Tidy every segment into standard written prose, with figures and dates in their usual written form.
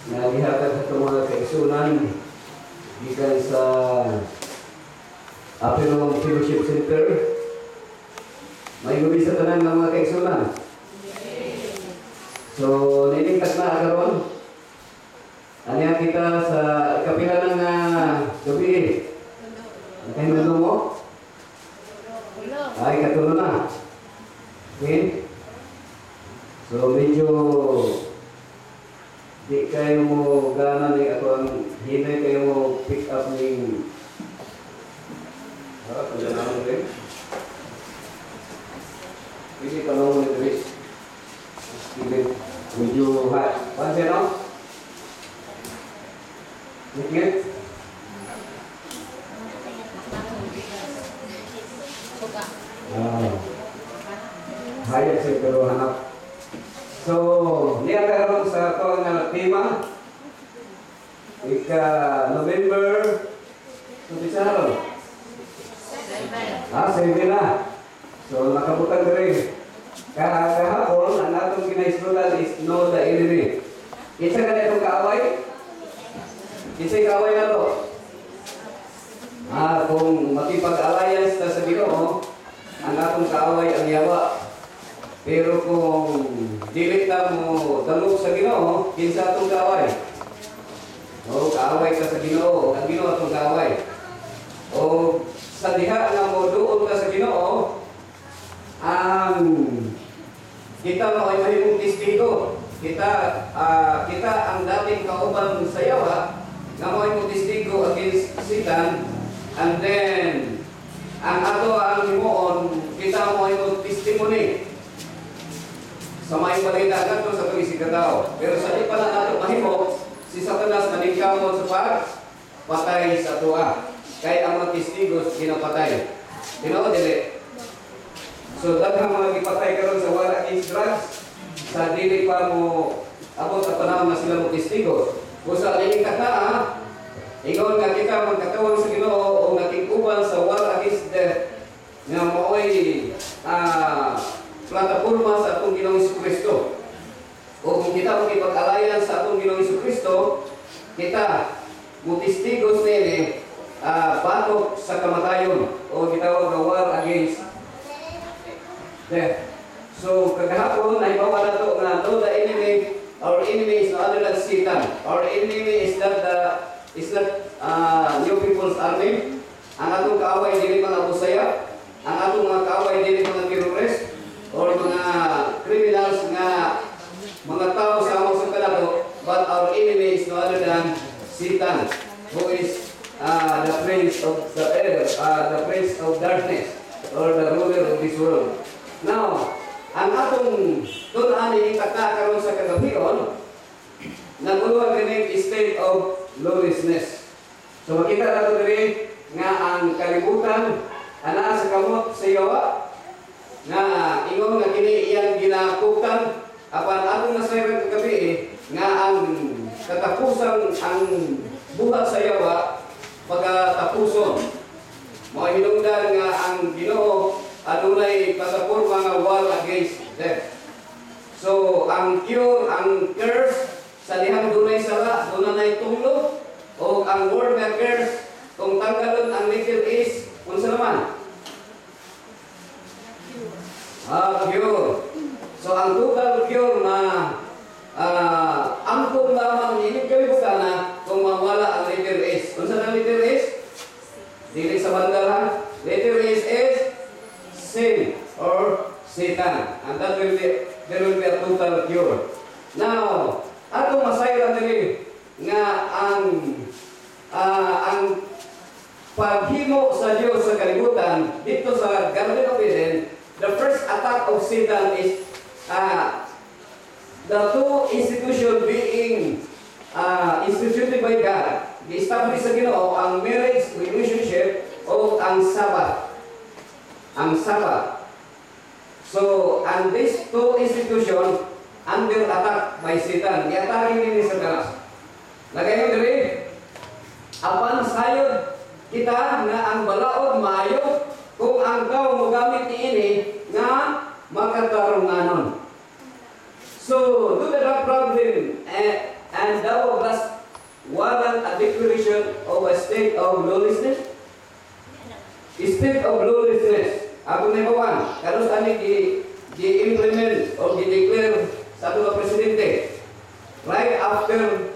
na gihatag sa itong mga kaigsunan gikan sa Apelong Fellowship Center. May gabi sa tanan ng mga kaigsunan. So, nilingkas na agaron. Anya kita sa ikapilan ng gabi. Ang kayo mo? Ay, katulo na. Okay? So, medyo di kayo mo gana ni ako ang hinay kayo mo pick up ni kung naman rin. Hindi pa naman ni Chris. Medyo hot. Pansin no? Sikit? Hayag siya pero hanap. So, niya karon sa ito nga tema. November, bisa haron? 7 na. So, nakabutang rin. Kahapon, ang atong kinaislulan is know the enemy. Isa ka na itong kaaway? Isa kaaway na to. Kung makipag-alliance na sa Ginoo, ang atong kaaway ang yawa. Pero kung dilit na mo dalog sa Ginoo, kinsa atong kaaway? O kaaway ka sa Ginoo, ang Ginoo atong kaaway. O sa diha nga mo duol ka sa Ginoo, ang kita mo ay mahimong testigo. Kita ang dating kauban sa yawa nga mahimong testigo against Satan, and then ang ato ang himuon, kita mo mahimong testimony sa may balita nato sa tuwing katao. Pero sa di pa na nato mahimo, si Satanas maningkamot sa patay sa tuwa. Kaya ang mga testigos ginapatay. Tinao dili. So daghang mga gipatay karon sa wala against drugs, sa dili pa mo abot sa panahon na sila mo testigos. Kung sa lingkat na ingon nga kita magkatawag sa Ginoo o nakikuban sa war against death nga maoy plataporma sa atong Ginoong Jesucristo. O kung kita makipag-alayan sa atong Ginoong Jesucristo, kita mo testigos nini batok sa kamatayon o gitawag na war against death. So kagahapon ay bawa na to nga know the enemy. Our enemy is no other than Satan. Our enemy is not New People's Army. Ang atong kaaway dili mga busaya. Ang atong mga kaaway dili mga terrorist or mga criminals nga mga tao sa among sa kanato. But our enemy is no other than Satan, who is the prince of the air, the prince of darkness, or the ruler of this world. Now, ang atong tun-ani karon sa kagabion, naguluhan kini state of lawlessness. So makita nato diri nga ang kalibutan ana sa kamot sa yawa nga ingon nga kini iyang ginakuptan apan atong nasayran kagabi nga ang katapusan ang buhat sa yawa pagkatapuson. Mga hinungdan nga ang Ginoo adunay plataporma nga war against death. So ang cure, ang curse sa dihang dunay sala, dunay tulo, o ang word nga curse kung tanggalon ang letter is unsa naman? Cure. So ang total cure na angkong lamang ini kayo sana kung mawala ang letter S. Kung saan ang letter S? Dili sa bandalan. Letter S is sin or Satan. And that will be, there will be a total cure. Now, atong masayra dili nga ang paghimo sa Dios sa kalibutan dito sa Garden of Eden, the first attack of Satan is the two institutions being instituted by God, i-establish sa Ginoo ang marriage relationship o ang Sabbath. Ang Sabbath. So, and these two institutions under attack by Satan. I-atake din sa Satanas. Lagay mo diri, apan sayod kita nga ang balaod maayo kung ang tao mo gamit niini nga makatarunganon. So, do the problem and daw definition of a state of lawlessness? State of lawlessness. Ako na ibawan. Karos ani gi-implement o gi-declare sa ato nga presidente. Right after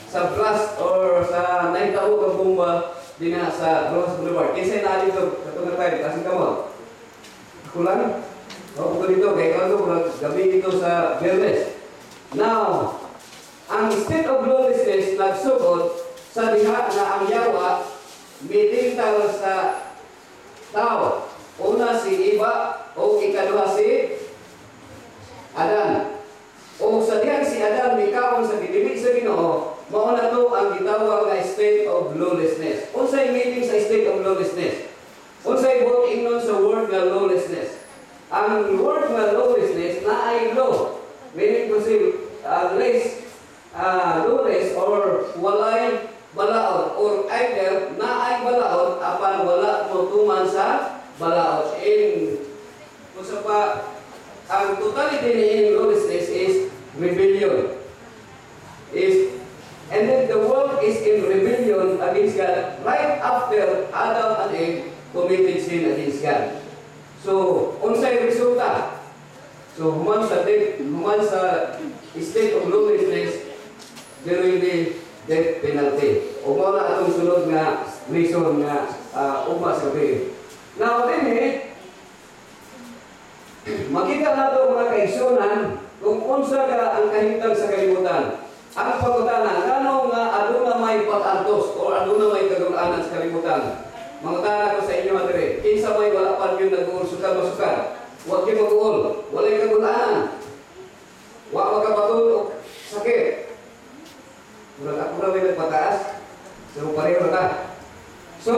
sa blast or sa naitawo nga bomba dinha sa Rojas Boulevard. Kinsa na dito katong time kasi kamo. Ako lang. O ko dito kay kaso gabi ito sa Biyernes. Now, ang state of lawlessness nagsugod sa diha nga ang yawa mitingtal sa tao. Una si Eva o ikaduha si Adan. O sa diha si Adan mikawon sa gidili sa Ginoo, mao na to ang gitawag nga state of lawlessness. Unsay meaning sa state of lawlessness? Unsay buot-ingnon sa word nga lawlessness? Ang word nga lawlessness na ay law. Meaning to say, lawless or walay balaod or either na ay balaod apan wala mo tuman sa balaod. Kung pa, ang totality in lawlessness is rebellion. And then the world is in rebellion against God right after Adam and Eve committed sin against God. So, unsay resulta? So, human sa state of lawlessness during the death penalty. O mao na atong sunod nga reason nga uma sa pili. Now, makita nato mga kaigsunan kung unsa ka ang kahimtang sa kalibutan. Ang pagutana, ngano nga aduna may pag-antos o aduna may kagulaan sa kalibutan. Mangutana ko sa inyo madre, kinsa may wala pa yung nag-uul sukar-masukar. Huwag kayo mag-uul, walay kagulaan. Huwag magkapatul o sakit. Murag ako na may nagpataas, so pareho na ka. So,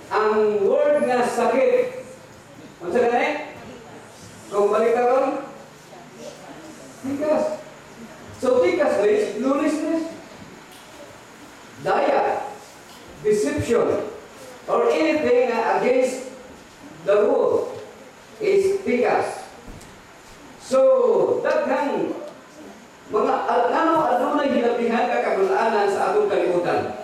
ang word nga sakit, ano sa ganit? Kung balik ka ron, tikas. So, tikas is lawlessness, daya, deception, or anything against the rule is tikas. So, daghang mga adunay hinabihan ka kagulaanan sa atong kalibutan.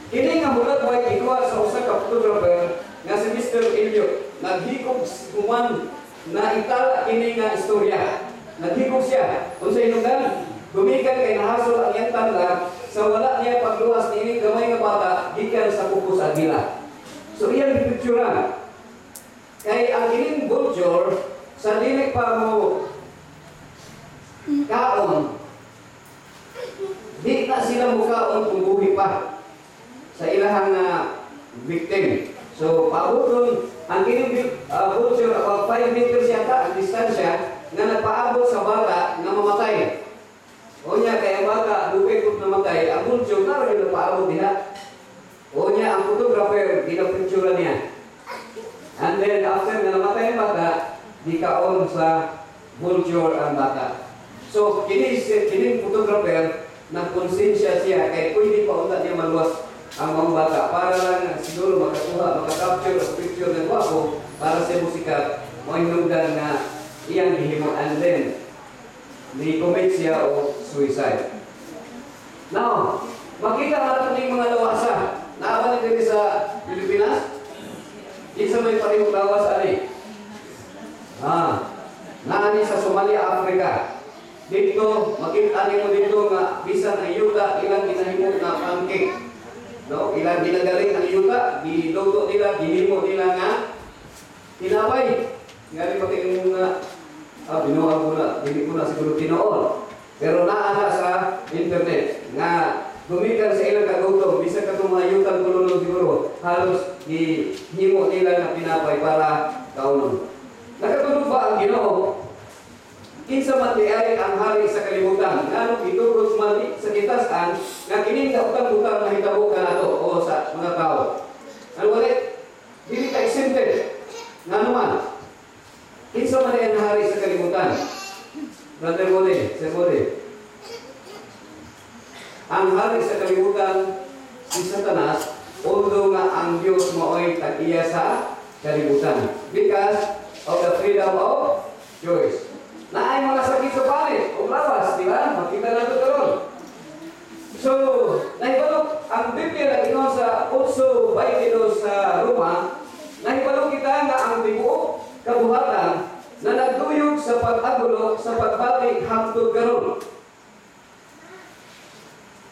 Kini nga mulat way ikuha sa usa ka photographer nga si Mr. Elliot. Naghikog human na itala kini nga istorya. Naghikog siya. Unsa hinungdan? Gumikan kay nahasol ang iyang tanda sa wala niya pagluwas ni gamay nga bata gikan sa kuko sa gila. So iyang picture kay ang ining vulture sa dili pa mo kaon, di na sila mukaon kung buhi pa sa ilahang victim. So, paabot ang ining vulture about 5 meters yata ang distansya nga nagpaabot sa bata na mamatay. O niya, kaya bata, dupay kung namatay, ang vulture na rin nagpaabot diha. O niya, ang photographer, ginapicture niya. And then, after na namatay ang bata, di kaon sa vulture ang bata. So, kining photographer, nagkonsensya siya, kaya pwede pa unta niya maluwas ang mga bata para lang siguro makakapture o picture ng wapo para sa musika, mahinungdan na iyang gihimo and then ni-commit siya o suicide. Now, makita natin yung mga lawasa. Naaban din sa Pilipinas? Isa may parehong lawas ani. Naani sa Somalia, Africa. Dito, makita mo dito nga bisan ang yuta ilang ginahimo na pancake. No, ilang ginagaling ang yuta, giluto nila, ginimo nila nga tinapay. Ngari pati yung binuha ko na, hindi ko na siguro tinoon. Pero naana sa internet nga gumikan sa ilang kagutom, bisa ka itong mga yutang kulunong siguro, halos gihimo nila na tinapay para kaunon. Nakatulog ba ang Ginoo? Kinsa man ay ang hari sa kalibutan, ngano gitugod man sa kitasan nga kining kautang-utang na hitabo kanato o sa mga tao. Ano ulit? Dili ka exempted. Ngano man? Kinsa man ay ang hari sa kalibutan? Brother Bode, Sir Bode. Ang hari sa kalibutan si Satanas, although nga ang Diyos mooy tag-iya sa kalibutan because of the freedom of choice. Na ay mga sakit sa palit o lawas, di ba? Makita na ito karon. So, also by sa Roma, nahibalo kita nga ang tibuok kabuhatan na nagduyog sa pag-agulo sa pagbalik hangtod karon.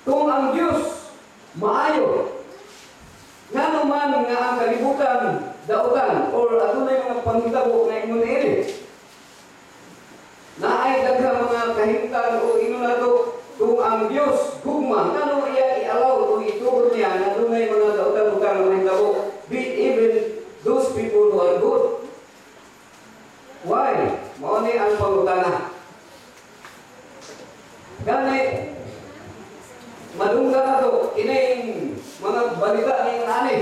Kung ang Dios maayo, nga naman nga ang kalibutan dautan or adunay mga panghitabo nga ingon niini, naay daghang mga kahimtang o inunato kung ang Dios gugma ngano iya i-allow o ituod niya na adunay mga dautan-dautan nga mahitabo, be even those people who are good. Why? Mao ni ang pangutana. Gani madungga na to ining mga balita ning ani.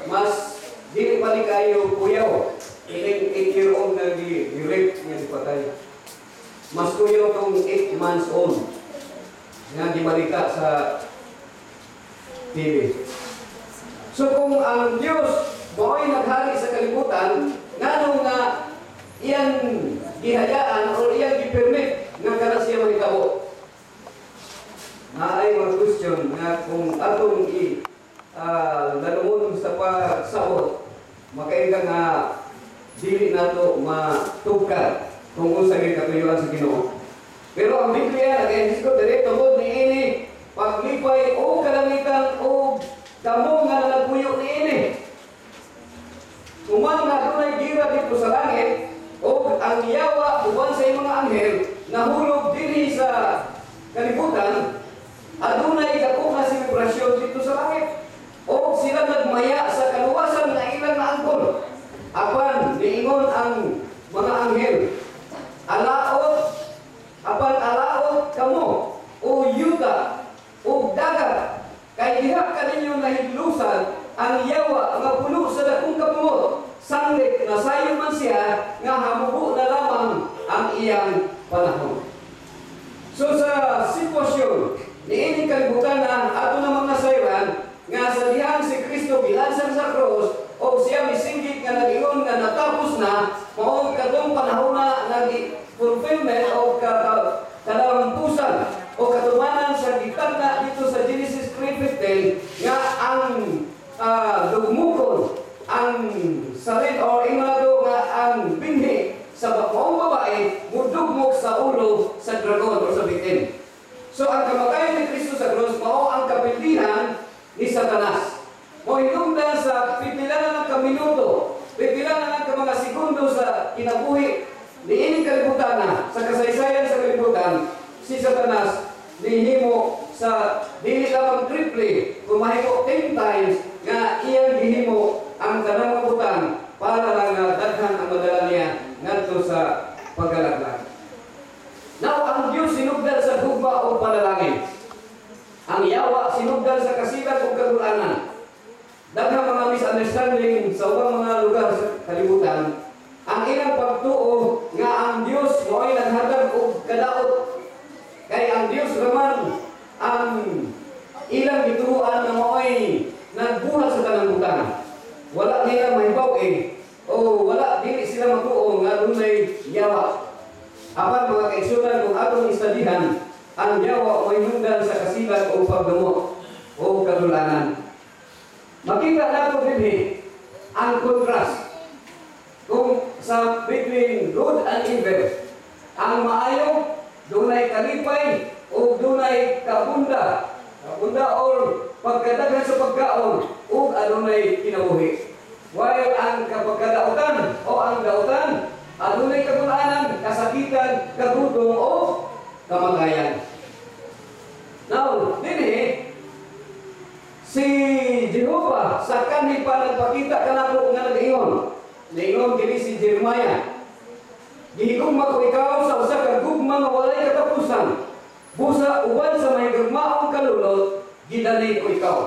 Mas dili pa ni kayo kuyaw. Ining 8-year-old na di-rape nga di patay. Mas kuyaw tong 8 months old nga gibalita sa TV. So kung ang Dios mo'y naghari sa kalibutan, ngano nga iyang gihayaan o iyang gipermit nga kana siya mahitabo. Naay mga question nga kung atong lalumon sa pagsabot, makainga nga dili nato matugkad kung unsa gyud katuyuan sa Ginoo. Pero ang Biblia nag-ihisgo diri tungod niini paglipay o kalangitan o kamo nga nagpuyo niini. Kuman nga dunay gira dito sa langit o ang yawa uban sa mga anghel nahulog dinhi sa kalibutan, adunay dako nga selebrasyon dito sa langit. O sila nagmaya sa kaluwasan nga ilang naangkon. Apan niingon ang mga anghel, alaot, apan alaot kamo o yuta o dagat, kay diha kaninyo nahiglusan ang yawa nga puno sa dakong kapumot, sanglit na sayon man siya nga hamubo na lamang ang iyang panahon. So sa sitwasyon niini kalibutan ato namang nasayran nga sa dihang si Kristo bilansang sa krus o siya misinggit nga nag-ingon nga natapos na, mao katong panahon na nag-fulfillment o kadalampusan o katumanan sa gitagna dito sa Genesis 3:15 nga ang dugmukon ang salit o ingado nga ang binhi sa maong babae mudugmok sa ulo sa dragon o sa bitin. So ang kamatayan ni Kristo sa krus mao ang kapindihan ni Satanas. Mo hinungdan sa pipila ng kaminuto, pipila ng mga segundo sa kinabuhi niini kalibutan sa kasaysayan sa kalibutan, si Satanas nihimo sa dili lamang triple, kumahimo 10 times nga iyang gihimo ang tanang kabutan para lang daghan ang madala niya ngadto sa pagkalaglag. Now, ang Diyos sinugdan sa gugma o panalangin. Ang yawa sinugdan sa kasilag o kagulanan. Daghang mga misunderstanding sa ubang mga lugar sa kalibutan. Ang ilang pagtuo nga ang Diyos mo'y naghatag og kadaot. Kay ang Diyos naman ang ilang gituruan na mo'y nagbuhat sa kanangbutan. Wala nila mahibaw o wala dili sila matuo nga dunay yawa. Apan mga kaigsunan kung atong istadihan, ang yawa mo'y hinungdan sa kasilag o pagdamo o kadulanan. Makita nato dinhi ang contrast kung sa between good and evil. Ang maayo dunay kalipay o dunay kabunda or pagkadaghan sa pagkaon o adunay kinabuhi. While ang kapagkadautan o ang dautan adunay kagulanan, kasakitan, kagudong o kamatayan. Now, dinhi si Jehovah sa kanhi pa nagpakita kanako nga nag-ingon. Naingon kini si Jeremiah. Gihigugma ko ikaw sa usa ka gugma nga walay katapusan. Busa uban sa may gagmaong kalulot, gidali ko ikaw.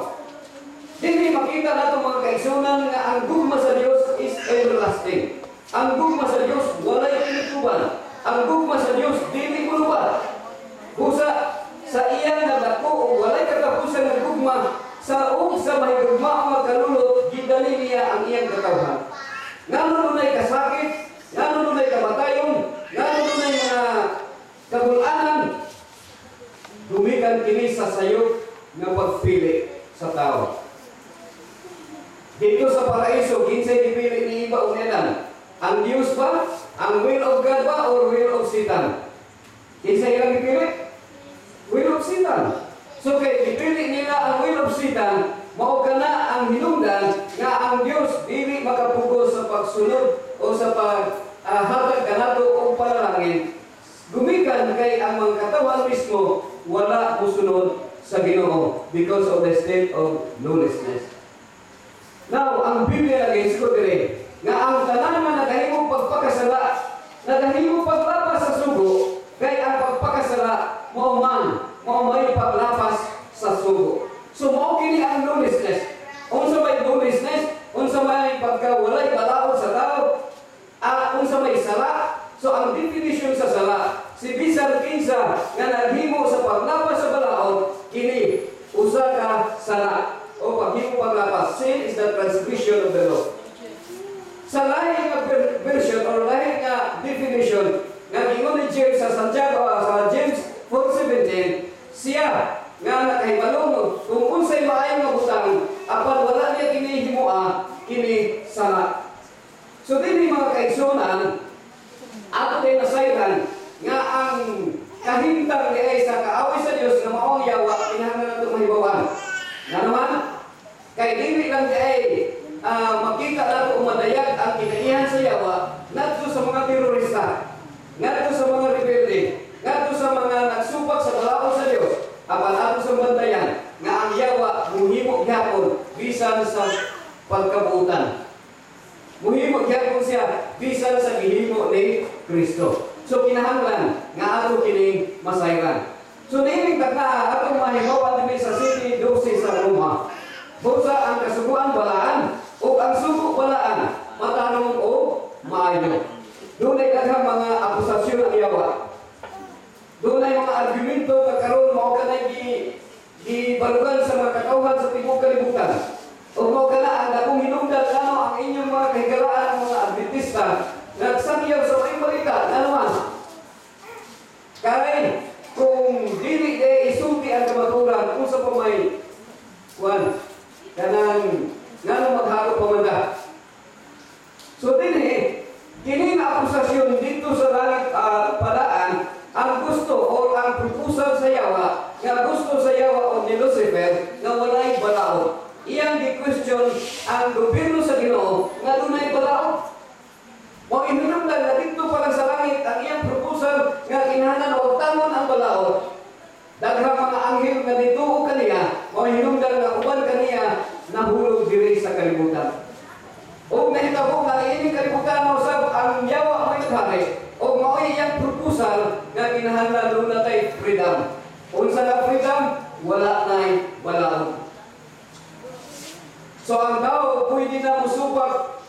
Dinhi makita nato mga kaigsunan nga ang gugma sa Dios is everlasting. Ang gugma sa Dios walay pinituban. Ang gugma sa Dios dili mulubat. Busa sa iya nga dako o walay katapusan nga gugma sa may gugma nga kalulot, gidali niya ang iyang katawhan. Ngano dunay kasakit, ngano dunay kamatayon, ngano dunay mga kagulanan, dumikan kini sa sayop nga pagpili sa tao. Dito sa paraiso, kinsay dipili ni iba unedan? Ang Diyos ba? Ang will of God ba? Or will of Satan? Kinsay ilang dipili? Will of Satan. So kay dipili nila ang will of Satan, mao kana ang hinungdan nga ang Dios dili makapugos sa pagsunod o sa paghatag kanato og panalangin. Gumikan kay ang mga katawan mismo wala mosunod sa Ginoo because of the state of lawlessness. Now, ang Biblia lagi ko dire nga ang tanan man nagahimo pagpakasala, nagahimo paglapas sa sugo, kay ang pagpakasala mao may paglapas sa sugo. So mao kini ang lawlessness. Unsa may lawlessness? Unsa may pagkawalay balaod sa tao? Unsa may sala? So ang definition sa sala, si bisan kinsa nga naghimo sa paglapas sa balaod, kini usa ka sala o paghimo paglapas. Sin is the transgression of the law. Sa lahi nga version or lahi nga definition nga gingon ni James sa Santiago sa James 4:17, siya nga nakahibalo kung unsay maayo nga butang apan wala niya kini himoa, kini sala. So dinhi mga kaigsunan, ato din nasayran nga ang kahintang ni ay sa kaaway sa Dios nga mao ang yawa kinahanglan nato mahibawan. Nga naman kay dili lang di ay makita nato umadayag ang kinaihan sa yawa ngadto sa mga terorista, ngadto sa mga rebelde, ngadto sa mga nagsubak sa balaod sa Dios. Apan ato sa bantayan nga ang yawa muhimo gyapon bisan sa pagkabuutan. Muhimo gyapon siya bisan sa gihimo ni Kristo. So kinahanglan nga ato kining masayran. So nining taka atong mahibawan dinhi sa City 12 sa Roma. Busa ang kasuguan balaan o ang sugo balaan matanong o maayo. Dunay daghang mga akusasyon ang yawa. Dunay mga argumento karon mao kanay gibalugan sa mga katawhan sa tibuok kalibutan. O mao kana ang dakong hinungdan kano ang inyong mga kahigalaan mga Adventista nagsangyaw sa may balita na naman. Kay kung dili day isulti ang kamaturan kung sa pamay kanang ngano maghalo pamanda. So dinhi kini nga akusasyon dito sa langit palaan ang gusto o ang proposal sa yawa nga gusto sa yawa o ni Lucifer nga walay balaod. Iyang gi-question ang gobyerno sa Ginoo nga dunay balaod. O ihinungdan na dito pa lang sa langit ang iyang proposal nga kinahanglan o tangon ang balaod. Daghang mga anghel nga dituo kaniya o hinungdan nga uban kaniya nahulog diri sa kalibutan. O nahitabo nga ining kalibutan usab ang yawa may hari o mao iyang proposal nga kinahanglan doon natay freedom. Unsa nga freedom? Wala nay balaod. So ang tao pwede na musubak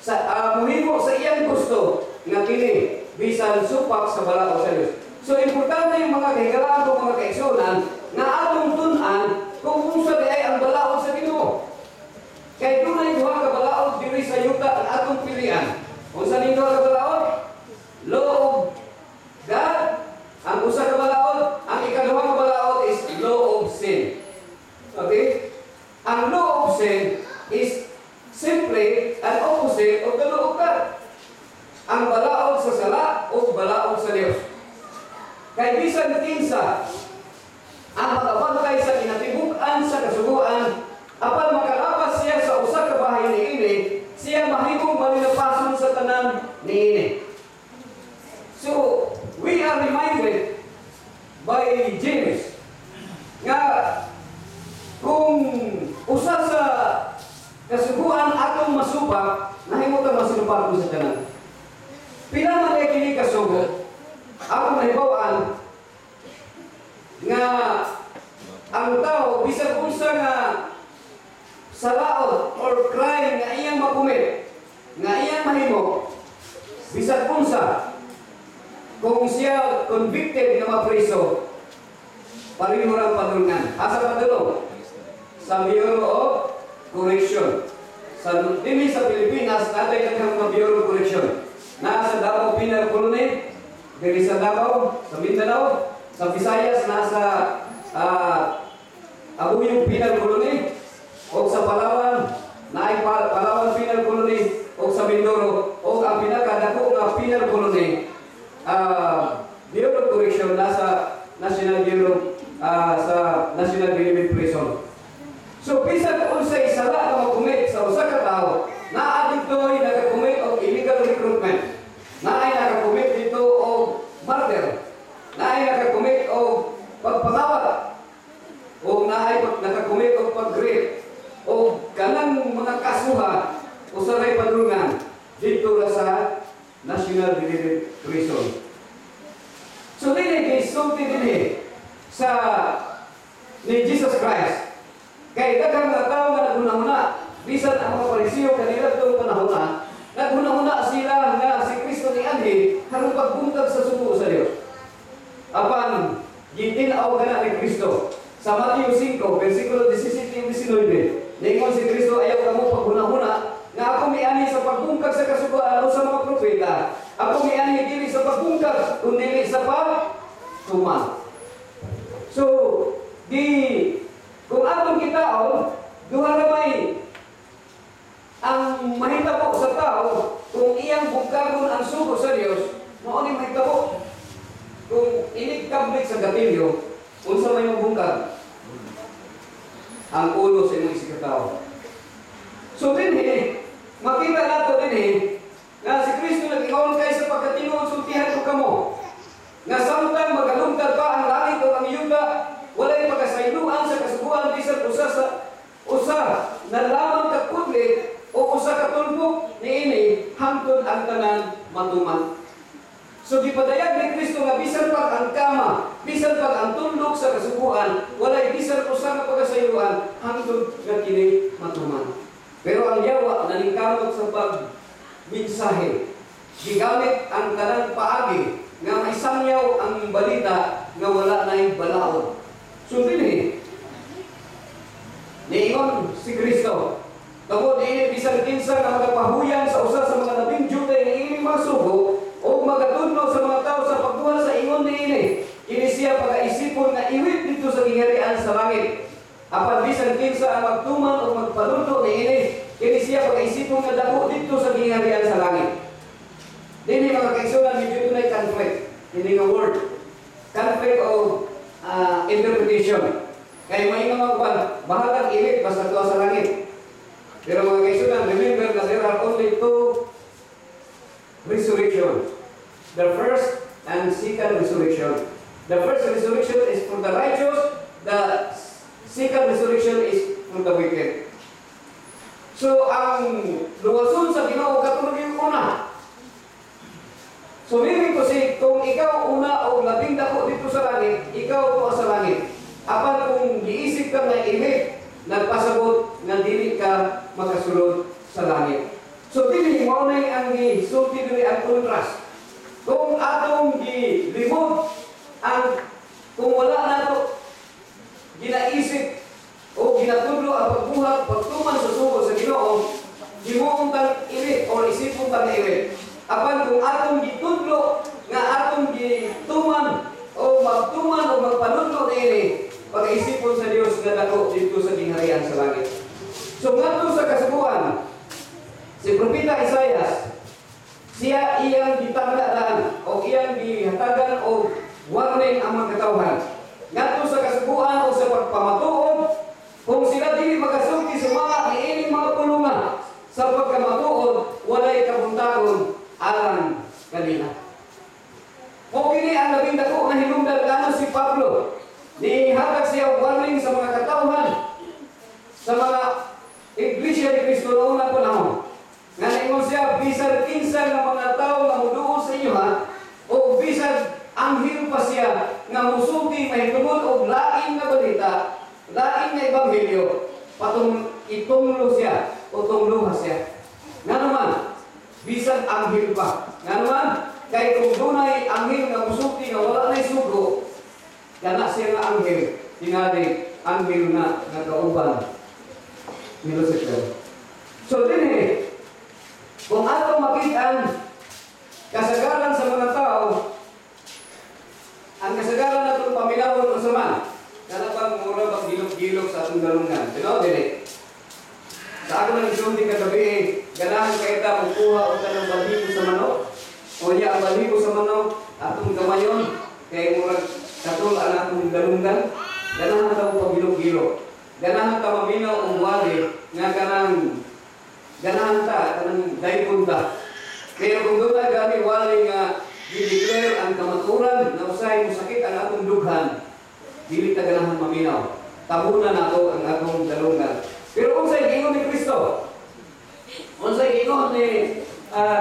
sa muhimo sa iyang gusto nga kini bisan supak sa balaod sa Dios. So importante yung mga kahigalaan o mga kaigsunan nga atong tun-an kung unsa di ay ang balaod sa Ginoo. Kay dunay duha ka balaod diri sa yuta ang atong pilian. Unsa ning duha ka balaod? Law of God. Ang usa ka balaod, ang ikaduha ka balaod is law of sin. Okay? Ang law of sin is simply an opposite of the law of God. Ang balaod sa sala o balaod sa Dios. Kay bisan kinsa ang makabantay sa kinatibuk-an sa kasuguan apan makalapas siya sa usa ka bahay niini, siya mahimong malilapason sa tanan niini. So, we are reminded by James nga kung usa sa kasuguan atong masubak, nahimutang masulupar ko sa tanan. Pila man ay kini kasugo, ako nahibawan nga ang tao bisan unsa nga salaod or crime nga iyang makumit, nga iyang mahimo, bisan unsa kung siya convicted nga mapriso, pareho lang padulngan. Asa padulong? Sa Bureau of Correction. Dinhi sa Pilipinas, natay daghang mga Bureau of Correction. Nasa Davao Penal Colony, diri sa Davao, sa Mindanao, sa Visayas, nasa Abuyog Penal Colony, o sa Palawan, na ay Palawan Penal Colony o sa Mindoro o ang pinakadako nga penal colony Bureau of Correction nasa National Bureau sa National Bureau Prison. So bisan unsay sala nga mag-commit sa usa ka tawo, naa dito'y naka-commit og illegal recruitment, naa ay naka-commit dito og murder, naa ay naka-commit og pagpangawat, o naa ay naka-commit og pag-rape, o kanang mga kasuha usaray padulungan dito ra sa National Bureau Prison. So dinhi gisulti dinhi sa ni Jesus Christ. Kay daghang nga tawo nga naghuna-huna, bisan ang mga Parisiyo kanila itong panahon naghuna-huna sila nga si Kristo ni anhi harong pagbuntag sa sugo sa Dios. Apan gitinaw kana ni Kristo sa Mateo 5 versikulo 17-19. Ningon si Kristo, ayaw kamo paghuna-huna nga ako miani sa pagbungkag sa kasugoan o sa mga propeta. Ako miani dili sa pagbungkag kundi sa pagtuman. So kung atong kitaon, duha na may ang mahitabo sa tao kung iyang bungkagon ang sugo sa Dios, mao ni mahitabo. Kung inig-kablik sa gatilyo, unsa may mabungkag? Ang ulo sa imong isig tao. So dinhi, makita nato dinhi nga si Kristo nag-ingon kay sa pagkatinuod sultihan ko kamo. Nga samtang magalungkad pa ang langit o ang yuta, walay pagkasayloan sa kasubuan bisan usa na lamang kakudlit o usa ka tulbok niini hangtod ang tanan matuman. So gipadayag ni Kristo nga bisan pag ang kama, bisan pag ang tundok sa kasubuan, walay bisan usa ka pagkasayloan hangtod nga kini matuman. Pero ang yawa naningkamot sa pagmensahe, gigamit ang tanang paagi nga maisangyaw ang balita nga wala na'y balaod. So dinhi, niingon si Kristo, tungod ini bisan kinsa nga magapahuyan sa usa sa mga labing jutay na ining mga sugo o magatudlo sa mga tao sa pagduha sa ingon niini, kini siya pag-aisipon nga iwit dito sa gingharian sa langit. Apan bisan kinsa ang magtuman o magpadulto niini, kini siya pag-aisipon nga dako dito sa gingharian sa langit. Dinhi mga kaigsunan, medyo tunay conflict. Hindi nga word. Conflict o interpretation. Kaya may mga bahalang ilit basta tuwa sa langit. Pero mga kaigsunan, remember that there are only two resurrections. The first and second resurrection. The first resurrection is for the righteous. The second resurrection is for the wicked. So, ang luwason sa Ginoo katulad yung una. So, meaning to say, kung ikaw una o labing dako dito sa langit, ikaw tuwa sa langit. Apan kung giisip ka na imig, nagpasabot na dili ka makasulod sa langit. So, dili mo na ang gisulti dili ang contrast. Kung atong gi-remove kung wala na ito, ginaisip o ginatudlo ang pagbuhat, pagtuman sa sugo sa Ginoo, gimuong tang irit o isipong tang irit. Apan kung atong gitudlo nga atong gituman o magtuman o magpanudlo niini, pag-isipon sa Dios nga dako dito sa gingharian sa langit. So ngadto sa kasubuan, si Propeta Isaias, siya iyang gitangdaan o iyang gihatagan o warning ang mga katawhan. Ngadto sa kasubuan o sa pagpamatuod, kung sila dili magasulti sumama niining mga pulungan sa pagkamatuod, walay kabuntagon alang kanila. Kung kini ang labing dako na hinungdan kano si Pablo, nihatag siya warning sa mga katawhan, sa mga iglesia ni Kristo noong una panahon. Nga naingon siya, bisan kinsa ng mga tao nga muduo sa inyo o bisan anghel pa siya nga musulti mahitungod og lain nga balita, lain nga ebanghelyo, itunglo siya o tungluha siya. Nga naman, bisan anghel pa. Nga naman, kay kung dunay anghel nga musulti nga wala na'y sugo, kana siya nga anghel, tingali anghel na nagkauban ni Lucifer. So dinhi, kung ato makita kasagaran sa mga tao, ang kasagaran natong pamilawon usaman, kana bang mura bang gilog-gilog sa atong galungan. Tinaw dinhi. Sa ako lang isundi kagabi, ganahan kayo ta, magkuha o ka ng balibo sa manok. O niya ang balibo sa manok, atong gamayon, kaya murag katulaan atong dalunggan. Ganahan ta mo pagilog-gilog. Ganahan ta maminaw ang wali, nga ganahan ta, kanang daikon ta. Pero kung doon na gani wali nga, i-declare ang kamaturan, na usahay mo sakit ang atong dughan, dili ta ganahan maminaw. Tabunan nato ang atong dalungan. Pero unsay giingon ni Kristo? Unsay giingon ni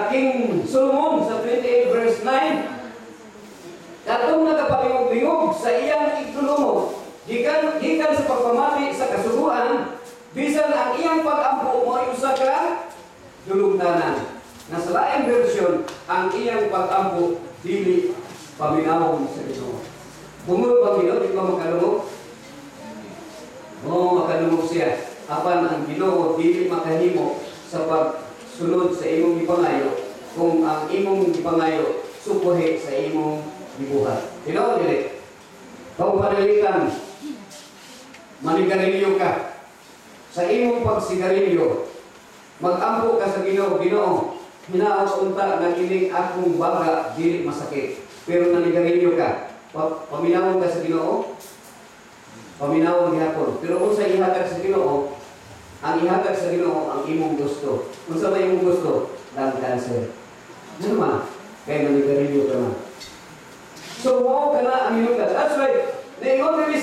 King Solomon sa 28 verse 9? Katong nagapalingog-lingog sa iyang igtulungo, gikan sa pagpamati sa kasuguan, bisan ang iyang pag-ampo mo ay usa ka dulugtanan. Nasa laing version, ang iyang pag-ampo dili paminawon sa Ginoo. Bungol paminaw, di ba makalungog? Oo, makalungog siya. Apan ang Ginoo dili makahimo sa pagsunod sa imong gipangayo kung ang imong gipangayo supohe sa imong gibuhat. Ginoo dili. Kung panalitan, manigarilyo ka. Sa imong pagsigarilyo, mag-ampo ka sa Ginoo. Ginoo, hinaas unta na kining akong baga dili masakit. Pero nanigarilyo ka, paminawon ka sa Ginoo, paminawon gihapon. Pero kung sa ihatag sa Ginoo, ang ihatag sa Ginoo ang imong gusto. Kung sa may imong gusto, lung cancer. Ano man? Kaya nanigarilyo ka man. So, mo ka na ang imong God. That's right. Naingon ni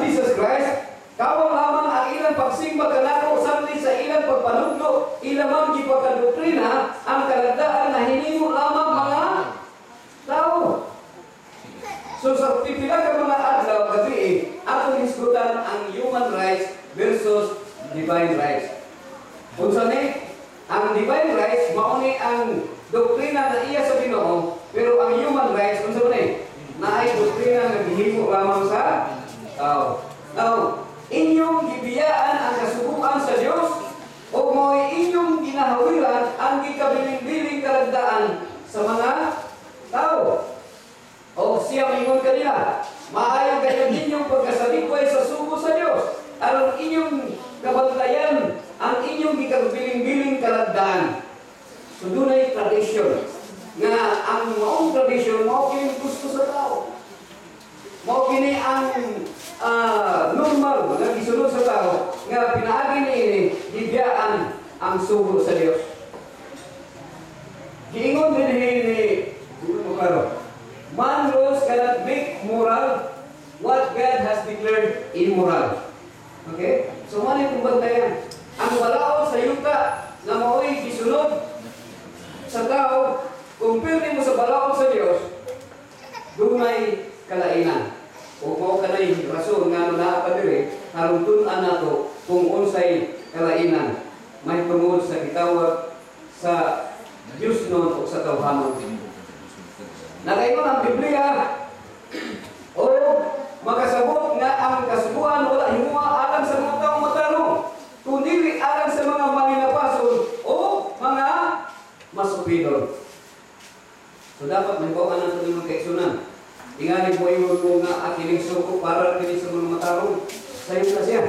Jesus Christ, kawang lamang ang ilang pagsimba kanako samli sa ilang pagpanudlo, ilamang gipakadoktrina ang kalagdaan na hinimo lamang mga tao. So sa pipila ka mga adlaw gabi, atong hisgutan ang human rights versus divine rights. Unsa ni? Ang divine rights mauni ang doktrina na iya sa Ginoo, pero ang human rights unsa ni? Naay doktrina nga gihimo lamang sa tao. Now, inyong gibiyaan ang kasubuan sa Dios o mo'y inyong ginahawiran ang gikabiling-biling kalagdaan sa mga tao. O siya mingon kanila, maayo kayo ninyong pagkasalipay sa sugo sa Dios. Aron inyong kabantayan ang inyong gikabiling-biling kalagdaan. So dunay tradisyon nga ang maong tradisyon mao kini gusto sa tao. Mao kini ang normal nga gisunod sa tao nga pinaagi niini gibiyaan ang sugo sa Dios. Giingon din ni man laws cannot make moral what God has declared immoral. Okay? So man yung bantayan. Ang balaod sa yuta na mao'y gisunod sa tao, kung pirmi mo sa balaod sa Dios, dunay kalainan. O mao kanay rason nga naa pa diri aron tun-an nato kung unsay kalainan may tungod sa gitawag sa Dios non o sa tawhanon. Nakaingon ang Biblia o makasabot nga ang kasubuan wala himuha alang sa mga taong matarong kundi alang sa mga manginapasol o mga masupidon. So dapat may bawaan ang mga kaigsunan. Tingali po yung mga akiling suko para kini sa mga matarong. Sayo na siya.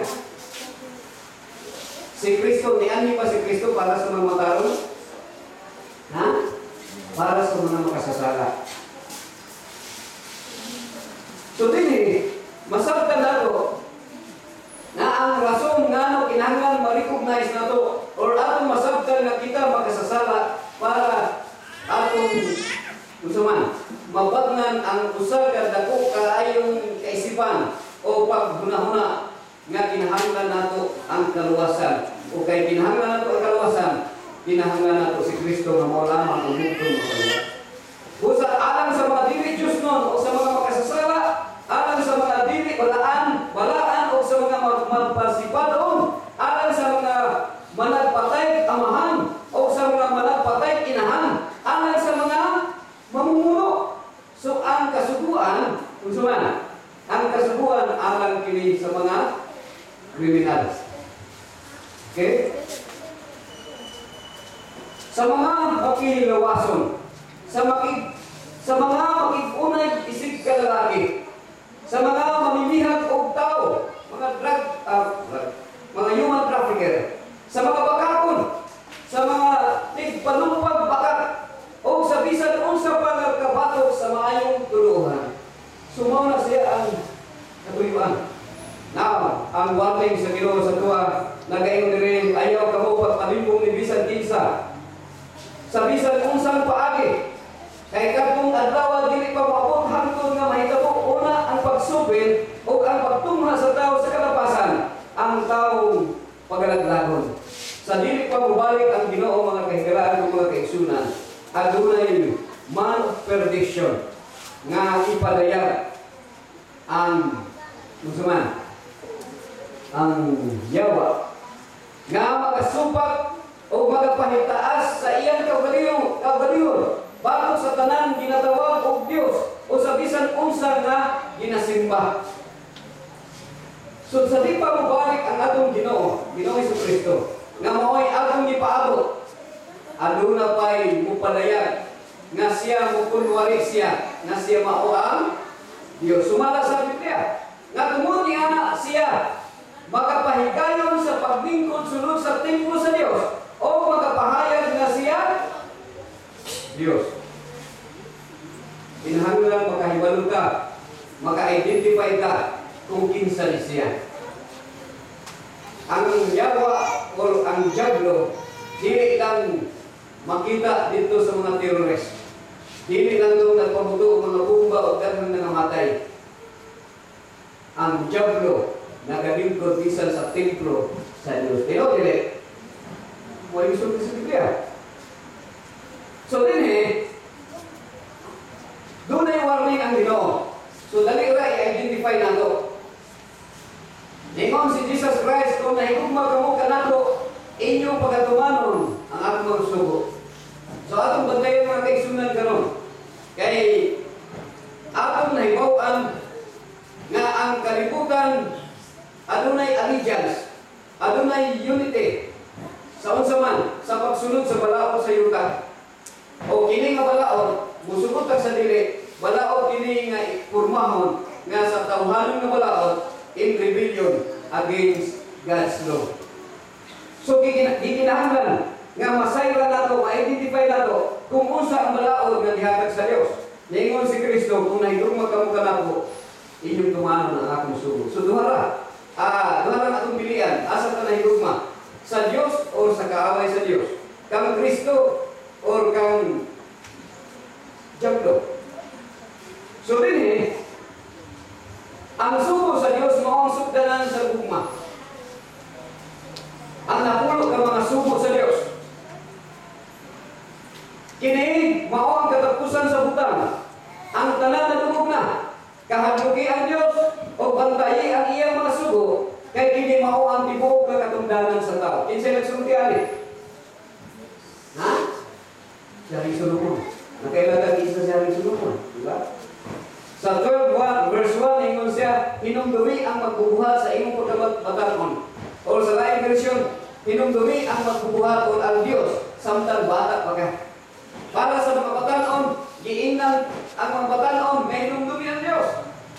Si Kristo, niani pa si Kristo para sa mga matarong? Ha? Para sa mga makasasala. So din masabtan nato na ang rason nga no kinahanglan ma-recognize nato or atong masabtan nga kita makasasala para atong usaman mabagnan ang usa ka dako kaayong kaisipan o paghunahuna nga kinahanglan nato ang kaluwasan o kay kinahanglan nato ang kaluwasan kinahanglan nato si Kristo nga mao lamang ang bugtong kaluwasan. Busa alang sa mga dili Diyos nun o sa mga makasasala, alang sa mga dili balaan o sa mga magpasipadon, alang sa mga managpatay amahan o sa mga managpatay inahan, alang sa mga mamumuno. So ang kasubuan, unsuman, ang kasubuan alang kini sa mga kriminal. Okay? Sa mga makilawason, sa mga makig-unay isig ka lalaki, sa mga mamimihag og tao, mga human trafficker, sa ang warning sa Ginoo sa tuwa nagaingon rin ayaw kamo pagpalimbong ni bisan kinsa sa bisan unsang paagi kay kadtong adlaw dili pa moabot hangtod nga mahitabo una ang pagsubin ug ang pagtungha sa tawo sa kalapasan ang tawo pagalaglagon sa dili pa mobalik ang Ginoo mga kahigalaan ug mga kaigsunan adunay man of perdition nga ipadayag ang musuman ang yawa nga magasupak o magapahitaas sa iyang kagaliyon bago sa tanan ginatawag og Dios o sa bisan unsa nga ginasimba. So sa di pa mabalik ang atong Ginoo Jesucristo nga mao'y atong gipaabot aduna pay mupalayag nga siya mukunwari siya nga siya mao ang Dios. Sumala sa Biblia nga tungod ni ana siya makapahigayon sa paglingkod sulod sa templo sa Dios o makapahayag na siya Dios. Kinahanglan makahibalon ka, maka-identify ka kung kinsa ni siya. Ang yawa o ang diablo dili lang makita dito sa mga terrorist. Dili lang doon nagpabuto mga bomba o daghang nangamatay. Ang diablo nagalingkod bisan sa templo sa Diyos. Pero dili. Wala yung sulti sa Biblia. So din doon ay warning ang Ginoo. So dali ra i-identify nato. Ingon si Jesus Christ kung nahigugma kamo kanato inyong pagatumanon ang atong magsugo. So atong bantayan mga kaigsunan karon. Kay atong nahibaw-an nga ang kalibutan adunay allegiance, adunay unity sa unsa man sa pagsunod sa balaod sa yuta. O kini nga balaod musugot sa dili, balaod kini nga pormahon nga sa tawhanon nga balaod in rebellion against God's law. So gikinahanglan nga masayra nato, ma-identify nato kung unsa ang balaod nga gihatag sa Dios. Ningon si Kristo kung nahigugma kamo kanako inyong tumanon ang akong sugo. So duha ra atong pilian, asa ta nahigugma? Sa Dios o sa kaaway sa Dios? Kang Kristo o kang diablo? So din ang sugo sa Dios mao ang sugdanan sa gugma. Ang napulo ka mga sugo sa Dios. Kini mao ang katapusan sa butang. Ang tanan na dungog na. Kahadluki ang Dios o bantayi ang iyang mga sugo kay kini mao ang tibuok nga katungdanan sa tao. Kinsa nagsulti ani? Ha? Siyang Solomon. Nakailangan isa siyang Solomon, di ba? Sa 12 verse 1 ingon siya, hinumdumi ang magbubuhat sa imong pagkabatanon. O sa lain version, hinumdumi ang magbubuhat o ang Dios samtang bata pa ka. Para sa mga batanon, giingnan ang mga batanon may hinumdumi ang Dios.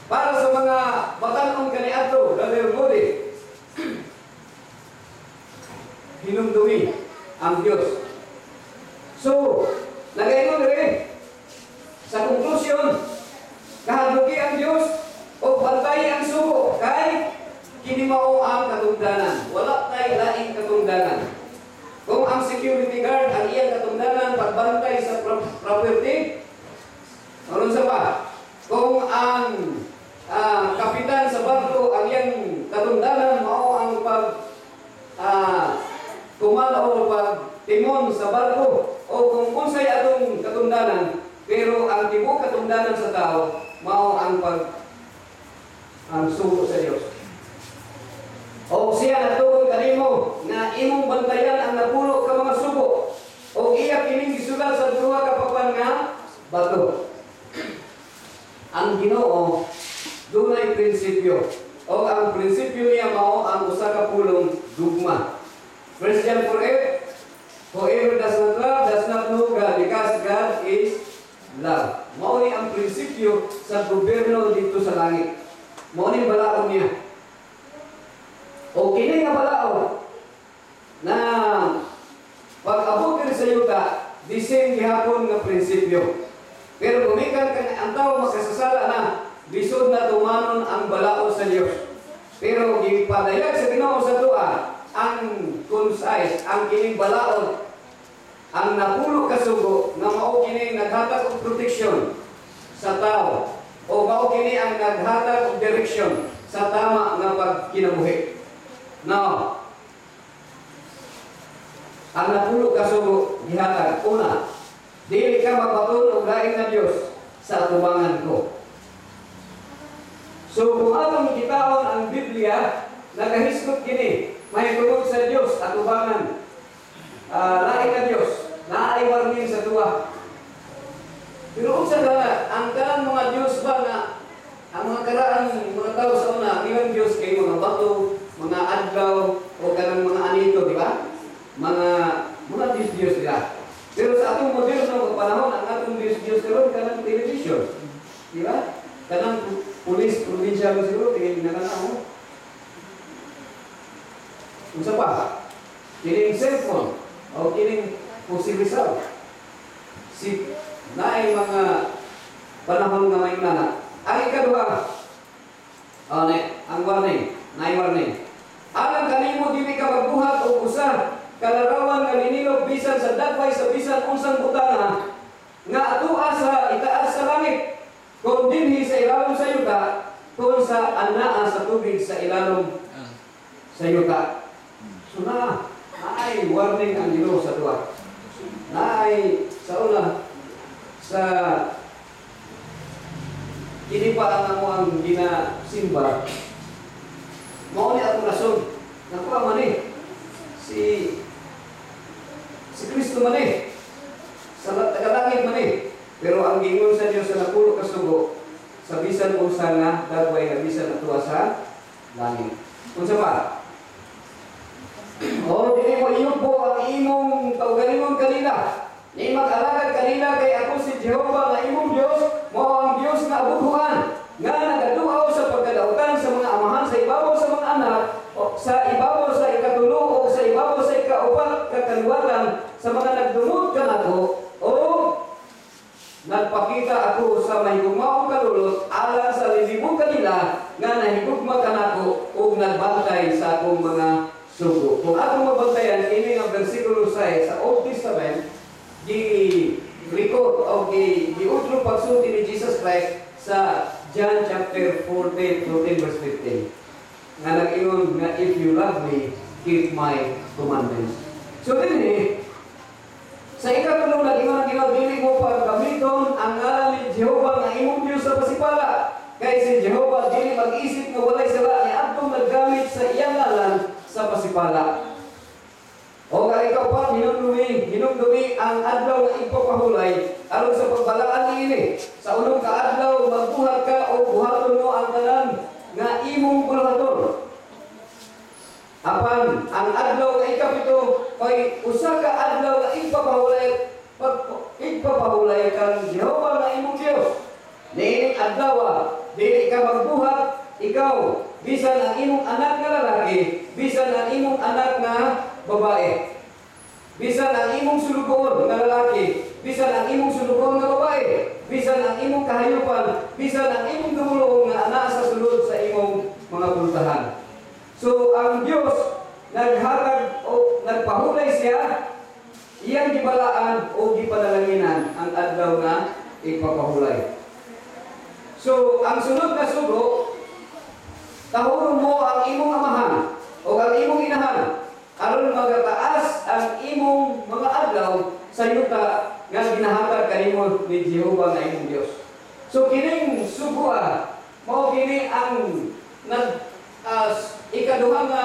Para sa mga batanon kaniadto, Brother Moody, hinumdumi ang Dios. So, nagaingon rin sa konklusyon, kahadluki ang Dios o bantay ang sugo kay kini mao ang katungdanan. Wala tay laing katungdanan. Kung ang security guard ang iyang katungdanan pagbantay sa property, ano sa pa? Kung ang kapitan sa barko ang iyang katungdanan mao ang pag kumala o pagtimon sa barko o kung unsay atong katungdanan, pero ang tibuok katungdanan sa tao mao ang ang sugo sa Dios. O siya natugon kanimo nga imong bantayan ang napulo ka mga sugo o iya kining gisulat sa duha ka papan nga bato. Ang Ginoo dunay prinsipyo o ang prinsipyo niya mao ang usa ka pulong dugma. 1 John 4:8, whoever does not love does not know God because God is love. Mao ni ang prinsipyo sa gobyerno dito sa langit. Mao ni balaod niya. O kini nga balaod na pag-abot diri sa yuta, the same gihapon nga prinsipyo. Pero gumikan ang tao makasasala na, lisod na tumanon ang balaod sa Dios. Pero gipadayag sa Ginoo sa duha ang concise, ang kining balaod, ang napulo ka sugo nga mao kini naghatag og protection sa tao o mao kini ang naghatag og direksyon sa tama nga pagkinabuhi. Now, ang napulo ka sugo gihatag una, dili ka magbaton og lain nga Dios sa atubangan ko. So kung atong gitaon ang Biblia, nagahisgot kini may tungod sa Dios atubangan lain nga Dios, naay warning sa duwa. Pero unsa dala ang kanang mga Dios ba nga ang mga karaan mga tao sa una, ilang Dios kay mga bato, mga adlaw o kanang mga anito, di ba? Mga Diyos nila. Pero sa atong moderno panahon, ang atong Diyos karon kanang television. Di ba? Kanang pulis provincial siguro tingin nakanaw. Unsa pa? Kining cellphone o kining posibilidad. Si naay mga panahon nga may nana. Ang ikaduha, ang warning, naay warning. Alang kanimo dili ka magbuhat og usa kalarawan nga ninilog bisan sa dagway sa bisan unsang butana nga atua sa itaas sa langit kung dinhi sa ilalom sa yuta kung sa anaa sa tubig sa ilalom sa yuta. So naay warning ang Ginoo sa duha. Naay sa una sa kini pa ang amo ang ginasimba. Mao ni atong rason. Nakuha man si Kristo man sa tagalangit man pero ang gingon sa Dios sa napulo ka sugo sa bisan usa nga dagway nga bisan atuwa sa langit. Unsa pa? Dili mo iyubo ang imong kaugalingon kanila. Ni mag-alagad kanila kay ako si Jehova nga imong Dios, mao ang Dios nga abutuhan, nga nagaduaw sa pagkadautan sa mga amahan sa ibabaw sa mga anak, o sa ibabaw sa ikatulo o sa ibabaw sa ikaupat kakaluwatan sa mga nagdumot kanako, o nagpakita ako sa mahigugmaong kalulot alang sa lilibog kanila nga nahigugma kanako o nagbantay sa akong mga sugo. Kung atong mabantayan ini ang bersikulo 6 sa Old Testament, record o giutro pagsulti ni Jesus Christ sa John chapter 14 verse 15. Nga nag-ingon nga if you love me, keep my commandments. So din sa ikatulong nag-ingon ang Ginoo, dili mo paggamiton ang ngalan ni Jehova nga imong Dios sa pasipala. Kay si Jehova dili mag-isip nga walay sala ni adtong naggamit sa iyang ngalan sa pasipala. O nga ikaw pa, hinumdumi ang adlaw nga ipapahulay aron sa pagbalaan niini. Sa unong kaadlaw, magbuhat ka o buhaton mo ang tanan nga imong bulahaton. Apan, ang adlaw nga ikapito, kay usa ka adlaw nga ipapahulay kang Jehova nga imong Dios. Niining adlaw, dili ka magbuhat, ikaw, bisan ang imong anak nga lalaki, bisan ang imong anak nga babae, bisan ang imong sulugoon nga lalaki, bisan ang imong sulugoon nga babae, bisan ang imong kahayupan, bisan ang imong dumulong nga ana sa sulod sa imong mga pultahan. So ang Dios naghatag o nagpahulay siya, iyang gibalaan o gipadalanginan ang adlaw nga ipapahulay. So ang sunod na sugo, tahuron mo ang imong amahan o ang imong inahan aron magataas ang imong mga adlaw sa yuta nga ginahatag kanimo ni Jehova nga imong Dios. So kining sugoa mao kini ang ikaduha nga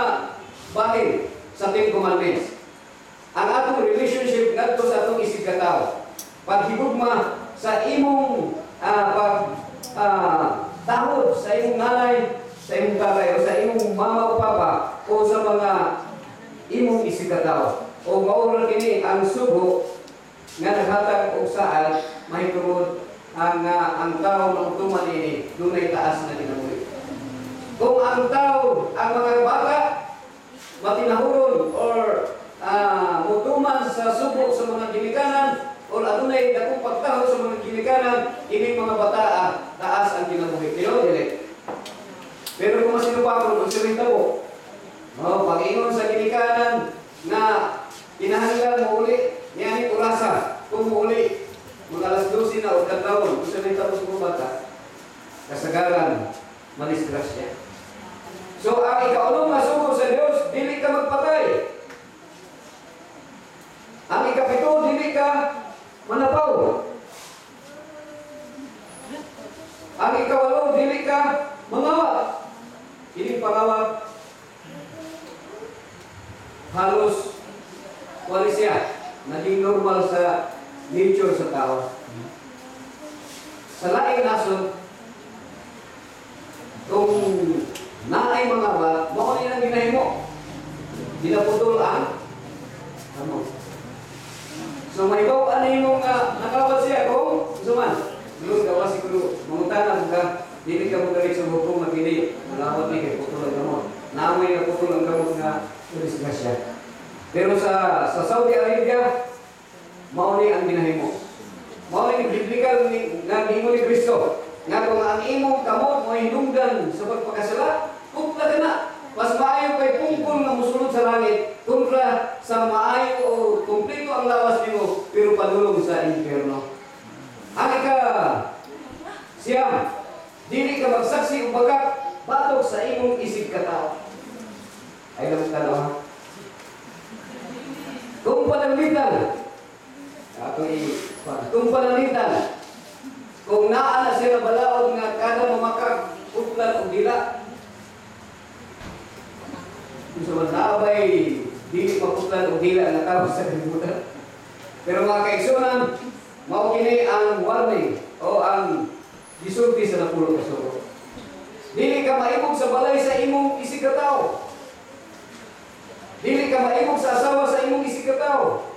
bahin sa Ten Commandments. Ang atong relationship ngadto sa atong isig ka tawo. Paghigugma sa imong tahod sa imong nanay, sa imong tatay o sa imong mama o papa o sa mga imong isigataw o maura kini ang sugo nga naghatag og saad mahitungod ang tao nga utuman ini dunay taas na kinabuhi. Kung ang tao, ang mga bata matinahuron or mutuman sa sugo sa mga ginikanan o adunay dakong pagtaho sa mga ginikanan, ini mga bata taas ang kinabuhi. Pero kung masinupakon o ingon sa ginikanan na kinahanglan mo uli niya ni orasa kung mo uli mga alas 12 na o katawon kung saan tapos mo bata kasagaran madisgrasya. So ang ikaulong masugo sa Dios dili ka magpatay. Ang ikapito dili ka manapaw. Ang ikawalo dili ka mangawa. Ini pangawa halos wala siya naging normal sa nature sa tao. Sa laing nasod, kung naay mga ba, mao ni ang ginahimo. Dinaputol ang amo. So may bawa ani mo nga nakawat siya kung suman. Lulo gawa siguro mangutana ka dili ka mo dali sa hukom nga kini malawat ni kay putol ang gamot. Namoy na putol ang gamot nga disgrasya. Pero sa Saudi Arabia mao ni ang ginahimo. Mao ni biblical ni nga giingon ni Kristo nga kung ang imong kamot mo hinungdan sa pagpakasala, kupla ka na. Mas maayo kay pungkol nga musulod sa langit kumpra sa maayo o kumpleto ang lawas nimo pero padulong sa impyerno. Ang siyam, dili ka magsaksi o bagat batok sa imong isig katao. Ay lang tanaw ha. Kung panalitan, kung panalitan, kung naa na siya balaod nga kada mamakag uplan o dila, kung sa manabay, dili mapuplan o dila ang natawag sa kalimutan. Pero mga kaigsunan, mao kini ang warning o ang gisulti sa napulo ka sugo. Dili ka maibog sa balay sa imong isig ka tao. Dili ka maibog sa asawa sa imong isig ka tao.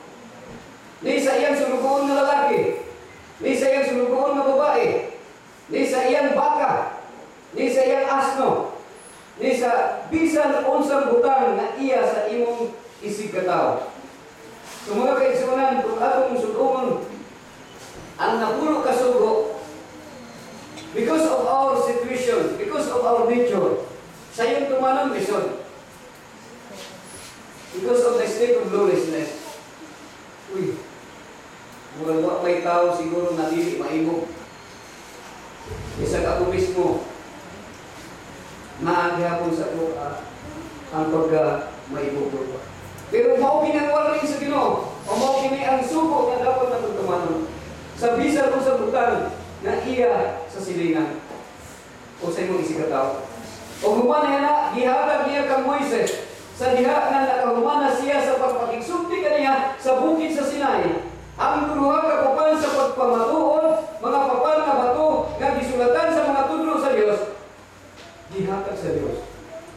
Ni sa iyang sulugoon na lalaki, ni sa iyang sulugoon na babae, ni sa iyang baka, ni sa iyang asno, ni sa bisan unsang butang na iya sa imong isig ka tao. So mga kaigsunan, kung atong sulugon ang napulo ka sugo, because of our situation, because of our nature, sa iyong tumanong mission, because of the state of lawlessness, uy, mula may tao siguro na dili maibog. Isa ka ako mismo, naagihapon sa ito ang pagka-maibog ko. Pero maugin ang warning sa Ginoo, o maugin ang sugo na dapat na tumanon. Sa bisan o sa butang na iya sa silingan o sa imong isigataw. O humana na, gihatag niya kang Moises sa diha nga nakahumana siya sa pagpakigsumti kaniya sa bukid sa Sinai. Ang duha ka papan sa pagpamatuon, mga papan na bato nga gisulatan sa mga tudlo sa Dios, gihatag sa Dios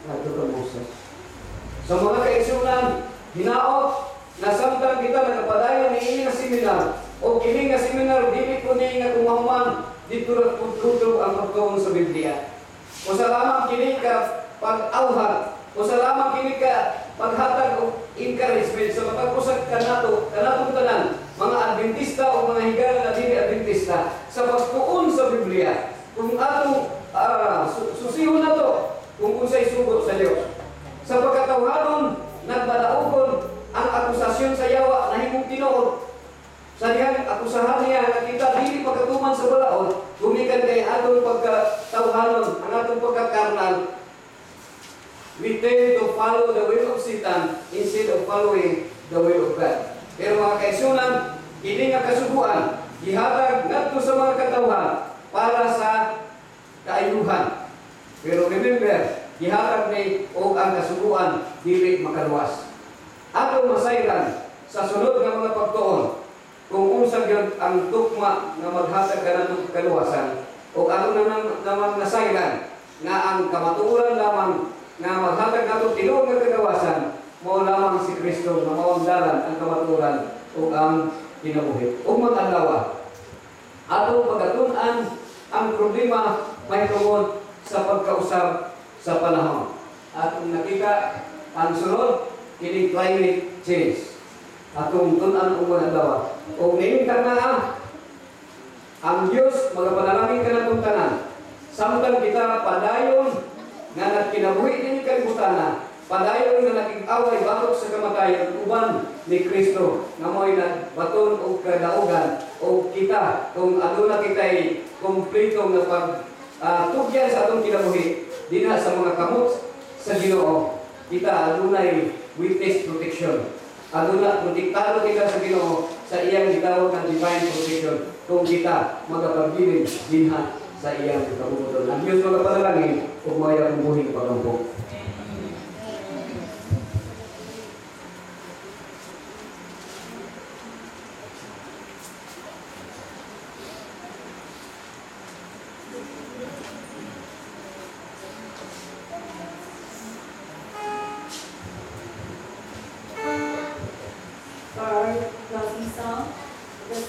ngadto kang Moses. Sa mga kaigsunan, hinaot na samtang kita nakapadayon niini nga seminar o kini nga seminar dili ko ni nga kumahuman dito ra pudto ang pagtuon sa Biblia. O sa lamang kini ka pag-awhat, o sa lamang kini ka paghatag og encouragement sa matag-usag kanatong tanan, mga Adventista o mga higala na dili Adventista sa pagtuon sa Biblia. Kung atong susihon na to kung unsay sugot sa Dios. Sa pagkatawhanon nagbadaogon ang akusasyon sa yawa na himong tinuod. Sa dihang akusahan niya nga kita dili pagkatuman sa balaod, gumikan kay atong pagkatawhanon, ang atong pagkakarnal. We tend to follow the will of Satan instead of following the will of God. Pero mga kaigsunan, kini nga kasuguan, gihatag ngadto sa mga katawhan para sa kaayuhan. Pero remember, gihatag ni o ang kasuguan dili makaluwas. Atong masayran sa sunod nga mga pagtuon kung unsa gyud ang tukma nga maghatag kanadto kaluwasan o ato namang nasayran nga ang kamatuoran lamang nga maghatag nato tinuod nga kagawasan mao lamang si Kristo nga mao ang dalan ang kamatuoran ug ang kinabuhi ug mag-adlaw. Atong pagatun-an ang problema may tungod sa pagkausab sa panahon. Atong nakita ang sunod kini climate change. Atong tun-an ug mag-adlaw. Ug niing tagna ang Dios magapanalangin kanatong tanan. Samtang kita padayon nga nagkinabuhi din kalibutan padayon nga nakig-away batok sa kamatayon uban ni Kristo nga mo'y nagbaton og kadaugan o kita kung aduna kitay kumpleto nga tugyan sa atong kinabuhi dinha sa mga kamot sa Ginoo, kita adunay witness protection. Aduna protektado kita sa Ginoo sa iyang gitawag ng divine protection kung kita magapabilin dinha sa iyang kabubuton. Ang Diyos magapanalangin kung maya kong buhing paglampok.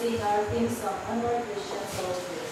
Our theme song, Onward Christian Soldiers.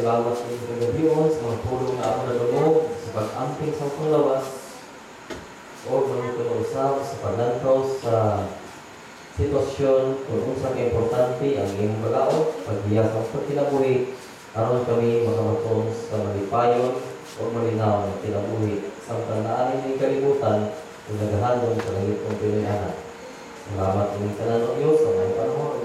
Salamat sa inyong kagabiyon, sa mga pulong na ako nalumog, sa pag-amping sa panglawas, o mga usap sa paglantaw sa sitwasyon kung unsa ka importante ang iyong bagaon, paghiya sa pagkinabuhi, aron kami makamaton sa malipayon o malinaw na kinabuhi, samtang naanin ng kalibutan kung naghahandong sa langit kong pilihanan. Salamat ng kanan ng Diyos sa may panahon